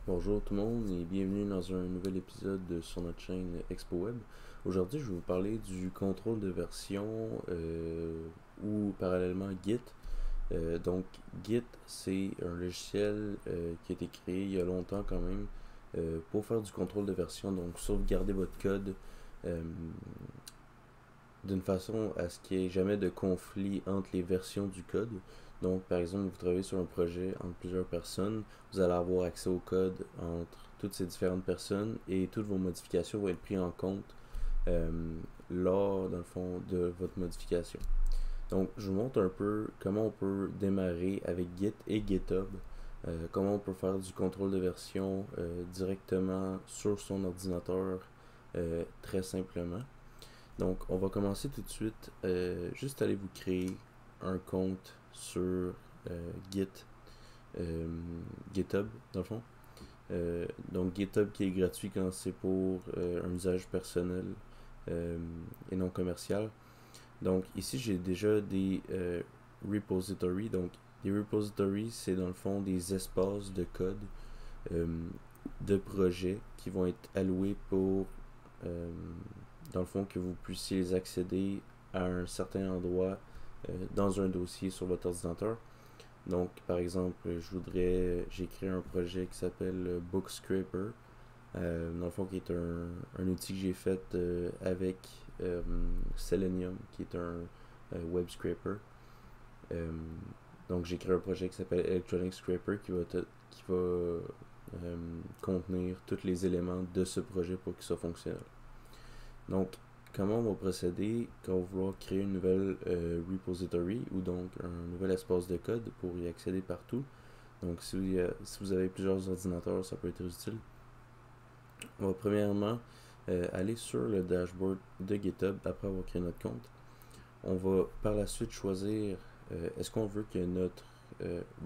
Bonjour tout le monde et bienvenue dans un nouvel épisode sur notre chaîne ExpoWeb. Aujourd'hui, je vais vous parler du contrôle de version ou parallèlement Git. Donc Git, c'est un logiciel qui a été créé il y a longtemps quand même pour faire du contrôle de version, donc sauvegarder votre code d'une façon à ce qu'il n'y ait jamais de conflit entre les versions du code. Donc, par exemple, vous travaillez sur un projet entre plusieurs personnes, vous allez avoir accès au code entre toutes ces différentes personnes et toutes vos modifications vont être prises en compte euh, lors, dans le fond, de votre modification. Donc, je vous montre un peu comment on peut démarrer avec Git et GitHub, comment on peut faire du contrôle de version directement sur son ordinateur très simplement. Donc, on va commencer tout de suite. Juste aller vous créer un compte sur GitHub, dans le fond. Donc, GitHub qui est gratuit quand c'est pour un usage personnel et non commercial. Donc, ici, j'ai déjà des repositories. Donc, des repositories, c'est dans le fond des espaces de code euh, de projets qui vont être alloués pour dans le fond, que vous puissiez les accéder à un certain endroit dans un dossier sur votre ordinateur. Donc, par exemple, j'ai créé un projet qui s'appelle Bookscraper, dans le fond, qui est un outil que j'ai fait avec Selenium, qui est un web scraper. Euh, donc, j'ai créé un projet qui s'appelle Electronic Scraper qui va contenir tous les éléments de ce projet pour qu'il soit fonctionnel. Donc, comment on va procéder quand on va vouloir créer une nouvelle repository ou donc un nouvel espace de code pour y accéder partout. Donc, si vous avez plusieurs ordinateurs, ça peut être utile. On va premièrement aller sur le dashboard de GitHub après avoir créé notre compte. On va par la suite choisir est-ce qu'on veut que notre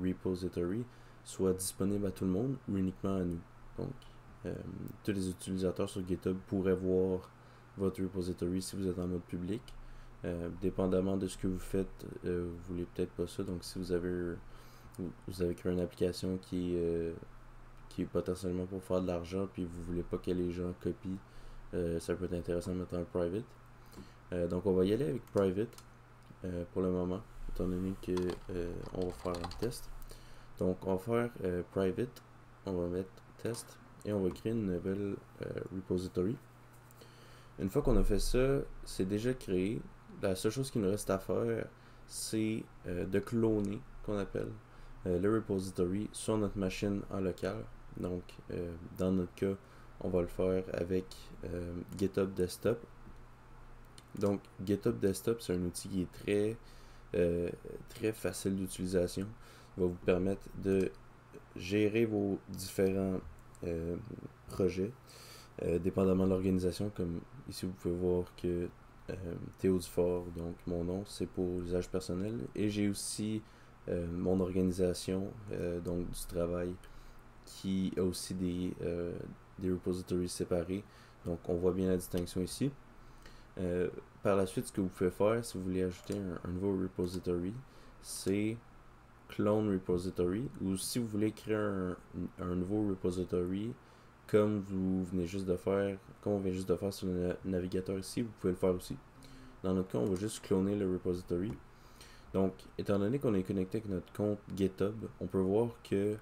repository soit disponible à tout le monde ou uniquement à nous. Donc, tous les utilisateurs sur GitHub pourraient voir votre repository si vous êtes en mode public. Dépendamment de ce que vous faites, vous voulez peut-être pas ça. Donc, si vous avez créé une application qui est potentiellement pour faire de l'argent, puis vous voulez pas que les gens copient, ça peut être intéressant de mettre en private. Donc, on va y aller avec private pour le moment, étant donné que on va faire un test. Donc, on va faire private, on va mettre test et on va créer une nouvelle repository. Une fois qu'on a fait ça, c'est déjà créé. La seule chose qu'il nous reste à faire, c'est de cloner, qu'on appelle, le repository sur notre machine en local. Donc, dans notre cas, on va le faire avec GitHub Desktop. Donc, GitHub Desktop, c'est un outil qui est très facile d'utilisation. Il va vous permettre de gérer vos différents projets, dépendamment de l'organisation. Comme ici, vous pouvez voir que Théo Dufort, donc mon nom, c'est pour l'usage personnel. Et j'ai aussi mon organisation, donc du travail, qui a aussi des repositories séparés. Donc, on voit bien la distinction ici. Par la suite, ce que vous pouvez faire, si vous voulez ajouter un nouveau repository, c'est clone repository, ou si vous voulez créer un nouveau repository, comme vous venez juste de faire, comme on vient juste de faire sur le navigateur ici, vous pouvez le faire aussi. Dans notre cas, on va juste cloner le repository. Donc, étant donné qu'on est connecté avec notre compte GitHub, on peut voir que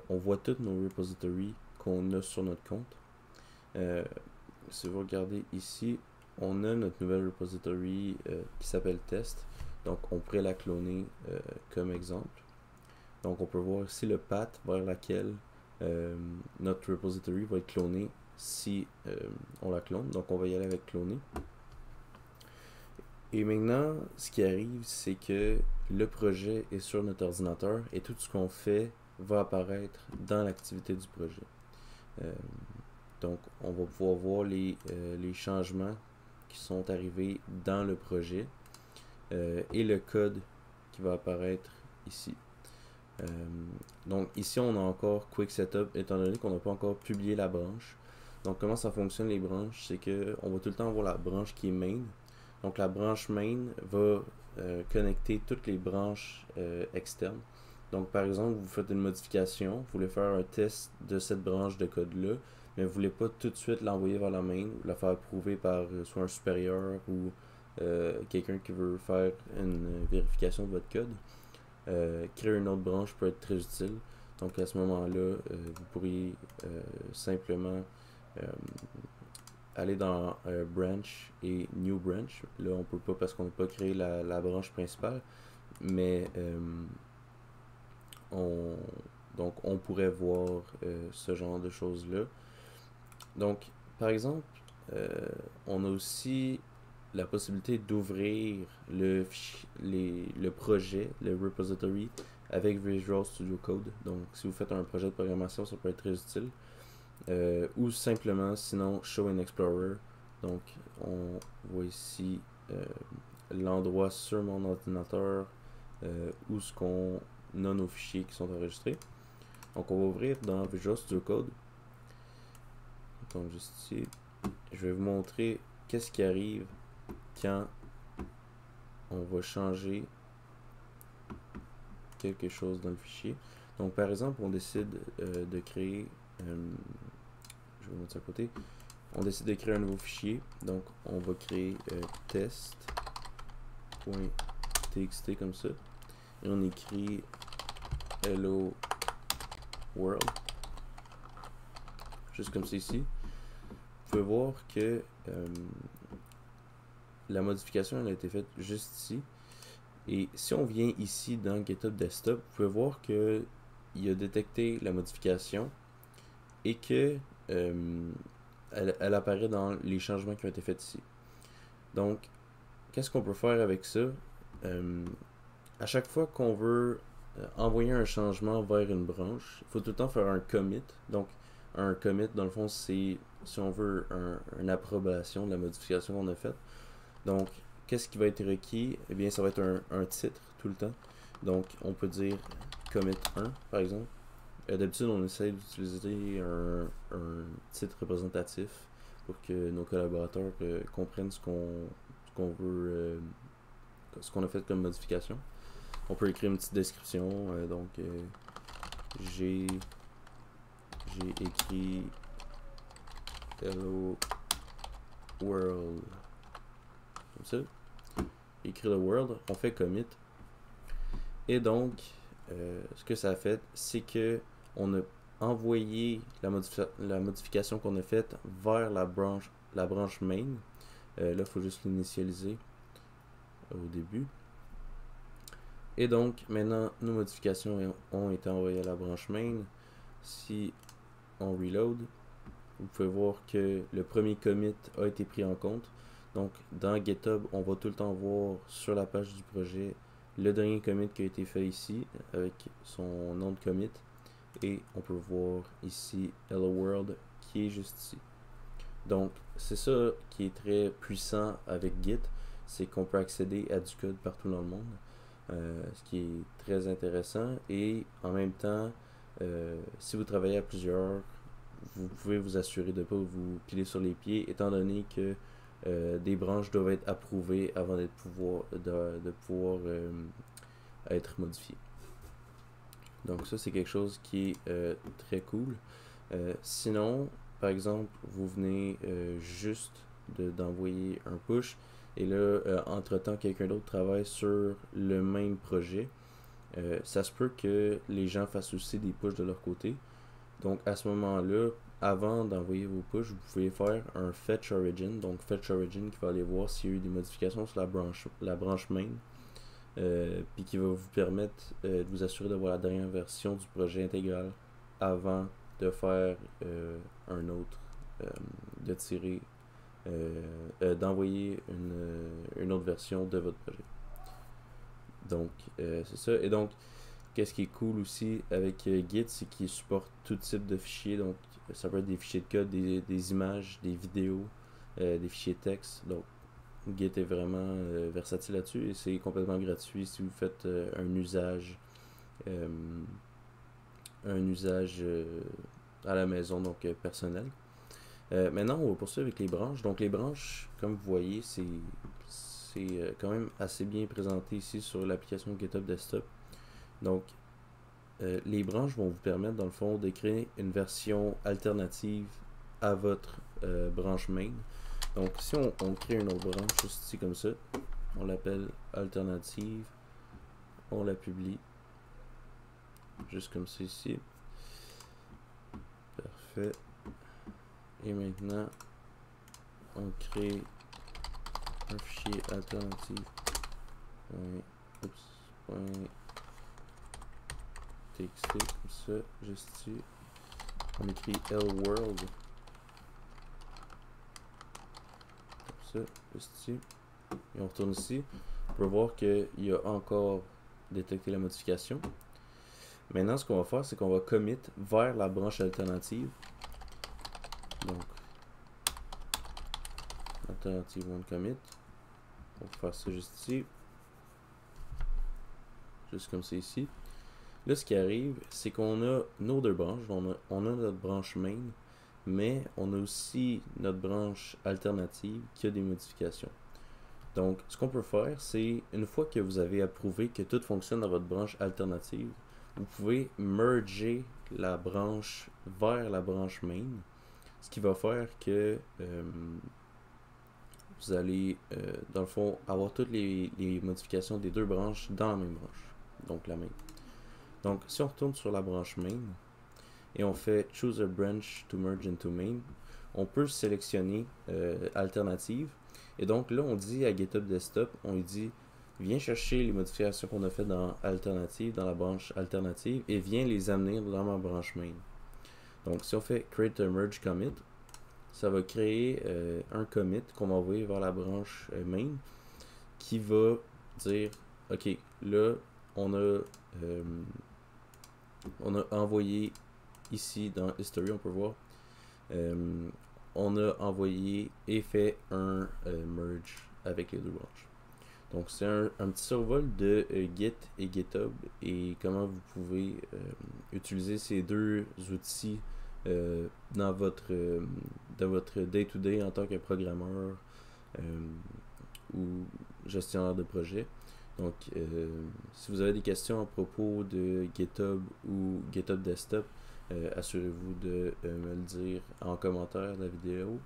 on voit tous nos repositories qu'on a sur notre compte. Si vous regardez ici, on a notre nouvelle repository qui s'appelle test. Donc, on pourrait la cloner comme exemple. Donc, on peut voir ici le path vers laquelle notre repository va être cloné si on la clone. Donc, on va y aller avec cloner. Et maintenant, ce qui arrive, c'est que le projet est sur notre ordinateur et tout ce qu'on fait va apparaître dans l'activité du projet. Donc, on va pouvoir voir les changements qui sont arrivés dans le projet et le code qui va apparaître ici. Donc, ici, on a encore Quick Setup, étant donné qu'on n'a pas encore publié la branche. Donc, comment ça fonctionne les branches? C'est qu'on va tout le temps avoir la branche qui est main. Donc, la branche main va connecter toutes les branches externes. Donc par exemple, vous faites une modification, vous voulez faire un test de cette branche de code-là, mais vous voulez pas tout de suite l'envoyer vers la main, ou la faire approuver par soit un supérieur ou quelqu'un qui veut faire une vérification de votre code. Créer une autre branche peut être très utile. Donc à ce moment-là, vous pourriez simplement euh, aller dans branch et new branch. Là, on peut pas parce qu'on n'a pas créé la branche principale, mais on, donc on pourrait voir ce genre de choses-là. Donc, par exemple, on a aussi la possibilité d'ouvrir le projet, le repository, avec Visual Studio Code. Donc, si vous faites un projet de programmation, ça peut être très utile. Ou simplement, sinon, Show in Explorer. Donc, on voit ici l'endroit sur mon ordinateur où ce qu'on a nos fichiers qui sont enregistrés. Donc, on va ouvrir dans Visual Studio Code. Donc, juste ici, je vais vous montrer qu'est-ce qui arrive quand on va changer quelque chose dans le fichier. Donc, par exemple, on décide de créer, je vais mettre ça à côté, on décide de créer un nouveau fichier. Donc, on va créer test.txt comme ça. Et on écrit hello world. Juste comme ça ici. Vous pouvez voir que la modification elle a été faite juste ici. Et si on vient ici dans GitHub Desktop, vous pouvez voir que il a détecté la modification et que elle apparaît dans les changements qui ont été faits ici. Donc, qu'est-ce qu'on peut faire avec ça? À chaque fois qu'on veut envoyer un changement vers une branche, il faut tout le temps faire un commit. Donc, un commit, dans le fond, c'est, si on veut, une approbation de la modification qu'on a faite. Donc, qu'est-ce qui va être requis? Eh bien, ça va être un titre tout le temps. Donc, on peut dire commit 1, par exemple. D'habitude, on essaie d'utiliser un titre représentatif pour que nos collaborateurs comprennent ce qu'on veut, ce qu'on a fait comme modification. On peut écrire une petite description. Donc, j'ai écrit hello world. Comme ça. Écrire le world, on fait commit. Et donc, ce que ça a fait, c'est que on a envoyé la modification qu'on a faite vers la branche main. Là, il faut juste l'initialiser au début. Et donc, maintenant, nos modifications ont été envoyées à la branche main. Si on reload, vous pouvez voir que le premier commit a été pris en compte. Donc, dans GitHub, on va tout le temps voir sur la page du projet le dernier commit qui a été fait ici avec son nom de commit. Et on peut voir ici Hello World qui est juste ici. Donc, c'est ça qui est très puissant avec Git, c'est qu'on peut accéder à du code partout dans le monde. Ce qui est très intéressant. Et en même temps, si vous travaillez à plusieurs, vous pouvez vous assurer de ne pas vous piler sur les pieds, étant donné que des branches doivent être approuvées avant de pouvoir être modifiées. Donc ça, c'est quelque chose qui est très cool. Sinon, par exemple, vous venez juste d'envoyer un push, et là, entre-temps, quelqu'un d'autre travaille sur le même projet. Ça se peut que les gens fassent aussi des pushes de leur côté. Donc à ce moment-là, avant d'envoyer vos pushes, vous pouvez faire un fetch origin. Donc fetch origin qui va aller voir s'il y a eu des modifications sur la branche main. Puis qui va vous permettre de vous assurer d'avoir la dernière version du projet intégral avant de faire un autre, de tirer, d'envoyer une autre version de votre projet. Donc, c'est ça. Et donc, qu'est-ce qui est cool aussi avec Git, c'est qu'il supporte tout type de fichiers. Donc, ça peut être des fichiers de code, des images, des vidéos, des fichiers texte. Donc, Git est vraiment versatile là-dessus et c'est complètement gratuit si vous faites un usage à la maison, donc personnel. Maintenant, on va poursuivre avec les branches. Donc, les branches, comme vous voyez, c'est quand même assez bien présenté ici sur l'application GitHub Desktop. Donc, les branches vont vous permettre, dans le fond, de créer une version alternative à votre branche main. Donc, si on crée une autre branche juste ici comme ça, on l'appelle alternative, on la publie, juste comme ça ici. Parfait. Et maintenant, on crée un fichier alternative. .txt comme ça, juste ici. On écrit lworld. Comme ça, juste ici. Et on retourne ici. On peut voir qu'il y a encore détecté la modification. Maintenant, ce qu'on va faire, c'est qu'on va commit vers la branche alternative. Donc, alternative one commit. On va faire ça juste ici. Juste comme ça ici. Là, ce qui arrive, c'est qu'on a nos deux branches. On a notre branche main, mais on a aussi notre branche alternative qui a des modifications. Donc, ce qu'on peut faire, c'est, une fois que vous avez approuvé que tout fonctionne dans votre branche alternative, vous pouvez merger la branche vers la branche main, ce qui va faire que vous allez, dans le fond, avoir toutes les modifications des deux branches dans la même branche, donc la main. Donc, si on retourne sur la branche main et on fait Choose a branch to merge into main, on peut sélectionner alternative. Et donc là, on dit à GitHub Desktop, on lui dit viens chercher les modifications qu'on a faites dans alternative, dans la branche alternative, et viens les amener dans ma branche main. Donc, si on fait Create a merge commit, ça va créer un commit qu'on va envoyer vers la branche main qui va dire ok, là, on a envoyé ici dans History, on peut voir, on a envoyé et fait un merge avec les deux branches. Donc c'est un petit survol de Git et GitHub et comment vous pouvez utiliser ces deux outils dans votre day-to-day en tant que programmeur ou gestionnaire de projet. Donc, si vous avez des questions à propos de GitHub ou GitHub Desktop, assurez-vous de me le dire en commentaire de la vidéo.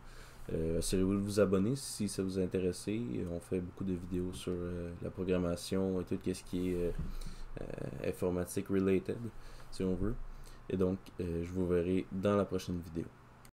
Assurez-vous de vous abonner si ça vous intéresse. On fait beaucoup de vidéos sur la programmation et tout ce qui est informatique related, si on veut. Et donc, je vous verrai dans la prochaine vidéo.